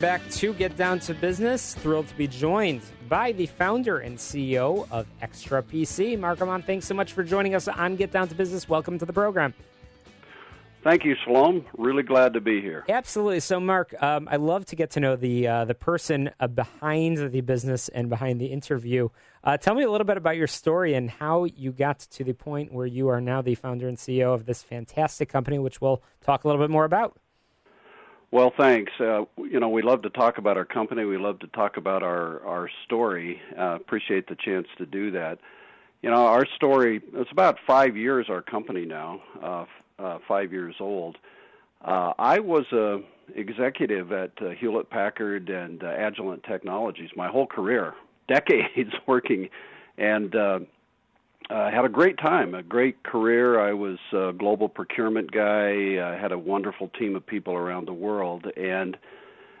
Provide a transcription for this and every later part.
back to Get Down to Business. Thrilled to be joined by the founder and CEO of Extra PC, Mark Oman. Thanks so much for joining us on Get Down to Business. Welcome to the program. Thank you, Shalom. Really glad to be here. Absolutely. So, Mark, I love to get to know the person behind the business and behind the interview. Tell me a little bit about your story and how you got to the point where you are now the founder and CEO of this fantastic company, which we'll talk a little bit more about. Well, thanks. We love to talk about our company. We love to talk about our story. Appreciate the chance to do that. Our story, it's about 5 years, our company now, 5 years old. I was a executive at Hewlett-Packard and Agilent Technologies my whole career, decades working, and had a great time, a great career. I was a global procurement guy. I had a wonderful team of people around the world, and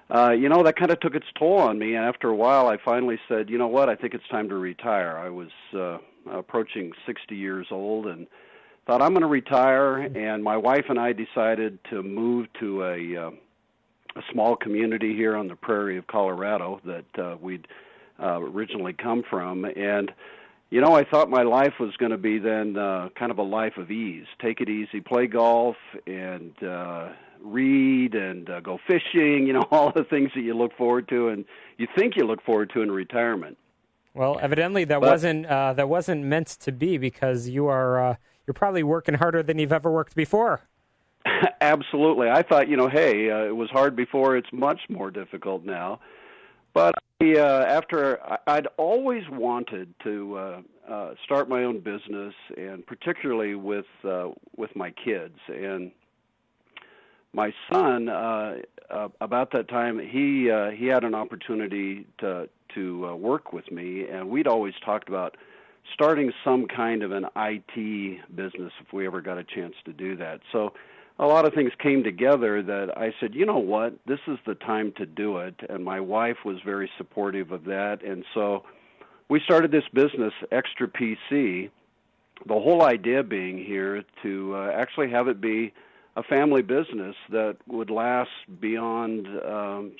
that kind of took its toll on me. And after a while, I finally said, you know what, I think it's time to retire. I was approaching 60 years old and thought, I'm going to retire. And my wife and I decided to move to a small community here on the prairie of Colorado that we'd originally come from. And I thought my life was going to be then kind of a life of ease. Take it easy, play golf, and read, and go fishing, all the things that you look forward to and you think you look forward to in retirement. Well, evidently that wasn't meant to be, because you're probably working harder than you've ever worked before. Absolutely. I thought, hey, it was hard before, it's much more difficult now. But after I'd always wanted to start my own business, and particularly with my kids. And my son, about that time, he had an opportunity to work with me, and we'd always talked about starting some kind of an IT business if we ever got a chance to do that. So a lot of things came together that I said, you know what, this is the time to do it. And my wife was very supportive of that. And so we started this business, Extra PC, the whole idea being here to actually have it be a family business that would last beyond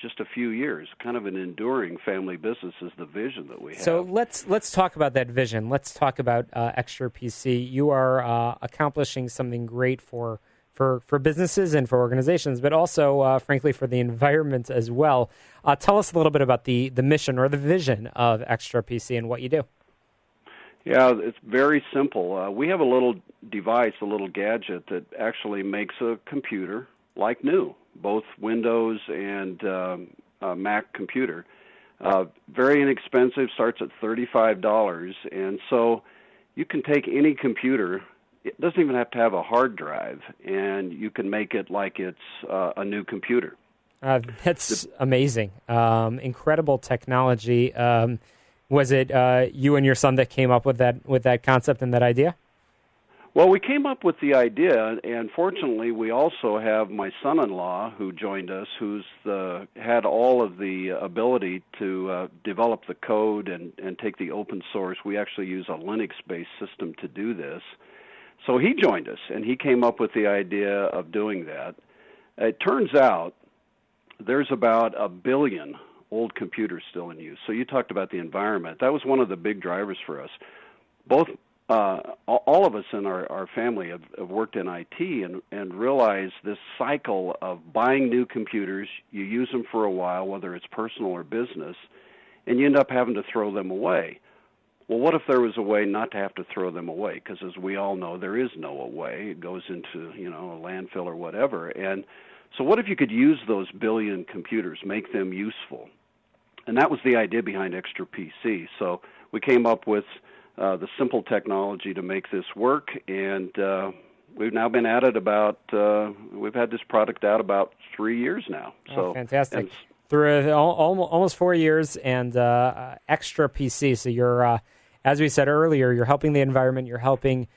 just a few years. Kind of an enduring family business is the vision that we have. So let's talk about that vision. Let's talk about Extra PC. You are accomplishing something great for businesses and for organizations, but also, frankly, for the environment as well. Tell us a little bit about the mission or the vision of Extra PC and what you do. Yeah, it's very simple. We have a little device, a little gadget that actually makes a computer like new, both Windows and Mac computer. Very inexpensive, starts at $35, and so you can take any computer. It doesn't even have to have a hard drive, and you can make it like it's a new computer. That's amazing. Incredible technology. Was it you and your son that came up with that concept and that idea? Well, we came up with the idea, and fortunately, we also have my son-in-law who joined us, who's had all of the ability to develop the code and take the open source. We actually use a Linux-based system to do this. So he joined us, and he came up with the idea of doing that. It turns out there's about 1 billion old computers still in use. So you talked about the environment. That was one of the big drivers for us. Both, all of us in our family have worked in IT and realized this cycle of buying new computers. You use them for a while, whether it's personal or business, and you end up having to throw them away. Well, what if there was a way not to have to throw them away? Because as we all know, there is no way. It goes into, a landfill or whatever. And so what if you could use those 1 billion computers, make them useful? And that was the idea behind Extra PC. So we came up with the simple technology to make this work, and we've now been at it we've had this product out about 3 years now. So fantastic. Through almost 4 years, and Extra PC. So you're, as we said earlier, you're helping the environment. You're helping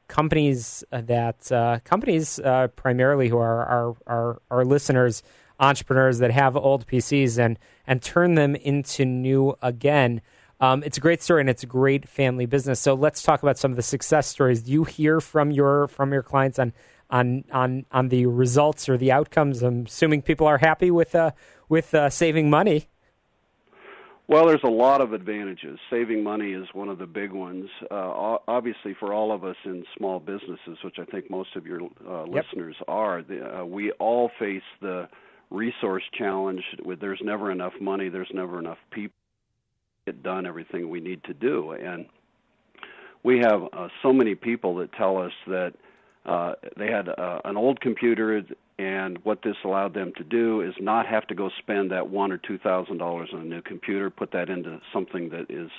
companies primarily who are our listeners, entrepreneurs that have old PCs and turn them into new again. It's a great story, and it's a great family business. So let's talk about some of the success stories. Do you hear from your clients on on the results or the outcomes. I'm assuming people are happy with saving money. Well, there's a lot of advantages. Saving money is one of the big ones. Obviously, for all of us in small businesses, which I think most of your listeners are, we all face the resource challenge. There's never enough money. There's never enough people to get done everything we need to do. And we have so many people that tell us that they had an old computer, and what this allowed them to do is not have to go spend that $1,000 or $2,000 on a new computer, put that into something that is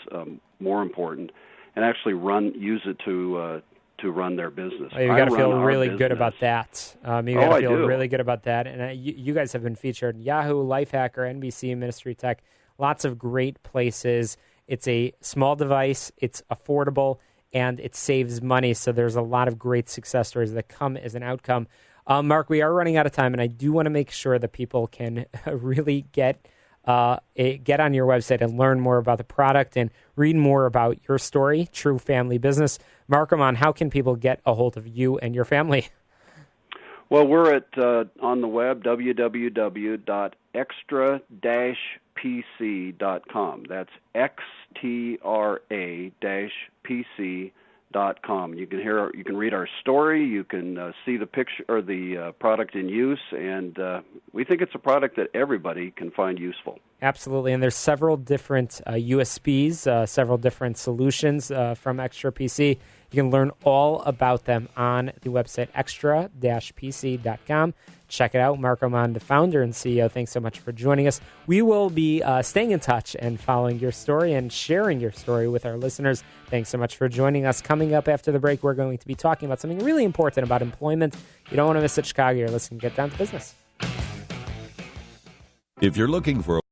more important, and actually use it to run their business. Oh, you got to feel really good about that. You got to feel really good about that. And you guys have been featured Yahoo, Lifehacker, NBC, Ministry Tech, lots of great places. It's a small device, it's affordable, and it saves money. So there's a lot of great success stories that come as an outcome. Mark, we are running out of time, and I do want to make sure that people can really get on your website and learn more about the product and read more about your story, True Family Business. Mark Oman, how can people get a hold of you and your family? Well, we're at on the web, www.extra-pc.com. That's xtra-pc.com. You can read our story. You can see the picture or the product in use, and we think it's a product that everybody can find useful. Absolutely, and there's several different USBs, several different solutions from Extra PC. You can learn all about them on the website extra-pc.com. Check it out. Mark Oman, the founder and CEO, thanks so much for joining us. We will be staying in touch and following your story and sharing your story with our listeners. Thanks so much for joining us. Coming up after the break, we're going to be talking about something really important about employment. You don't want to miss it, Chicago. You're listening to Get Down to Business. If you're looking for